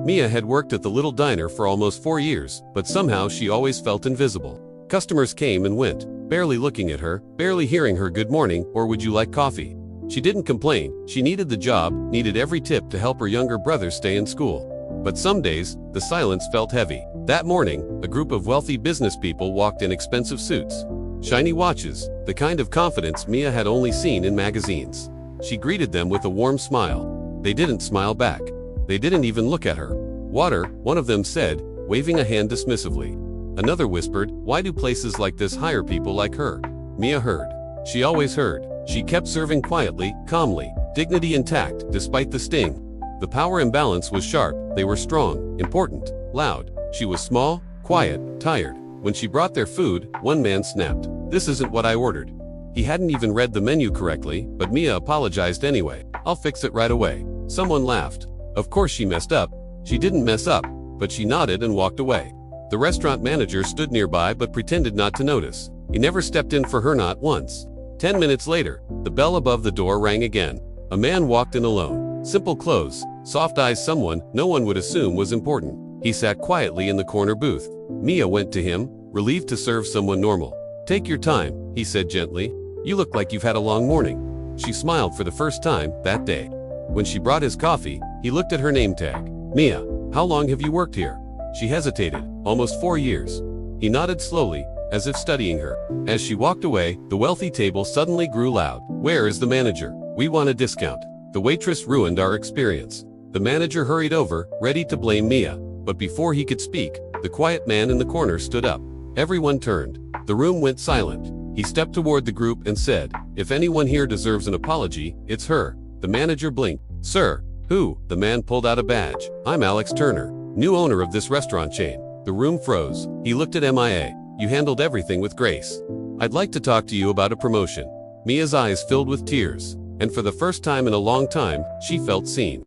Mia had worked at the little diner for almost 4 years, but somehow she always felt invisible. Customers came and went, barely looking at her, barely hearing her good morning or would you like coffee. She didn't complain, she needed the job, needed every tip to help her younger brother stay in school. But some days, the silence felt heavy. That morning, a group of wealthy business people walked in expensive suits, shiny watches, the kind of confidence Mia had only seen in magazines. She greeted them with a warm smile. They didn't smile back. They didn't even look at her. "Water," one of them said, waving a hand dismissively. Another whispered, "Why do places like this hire people like her?" Mia heard. She always heard. She kept serving quietly, calmly, dignity intact, despite the sting. The power imbalance was sharp. They were strong, important, loud. She was small, quiet, tired. When she brought their food, one man snapped, "This isn't what I ordered." He hadn't even read the menu correctly, but Mia apologized anyway. "I'll fix it right away." Someone laughed. Of course she messed up. She didn't mess up, but she nodded and walked away. The restaurant manager stood nearby but pretended not to notice. He never stepped in for her, not once. 10 minutes later, the bell above the door rang again. A man walked in alone. Simple clothes, soft eyes, someone no one would assume was important. He sat quietly in the corner booth. Mia went to him, relieved to serve someone normal. "Take your time," he said gently. "You look like you've had a long morning." She smiled for the first time that day. When she brought his coffee, he looked at her name tag. "Mia, how long have you worked here?" She hesitated. "Almost 4 years." He nodded slowly, as if studying her. As she walked away, the wealthy table suddenly grew loud. "Where is the manager? We want a discount." The waitress ruined our experience. The manager hurried over, ready to blame Mia. But before he could speak, the quiet man in the corner stood up. Everyone turned. The room went silent. He stepped toward the group and said, "If anyone here deserves an apology, it's her." The manager blinked. "Sir." "Who?" The man pulled out a badge. "I'm Alex Turner, new owner of this restaurant chain." The room froze. He looked at Mia. "You handled everything with grace. I'd like to talk to you about a promotion." Mia's eyes filled with tears, and for the first time in a long time, she felt seen.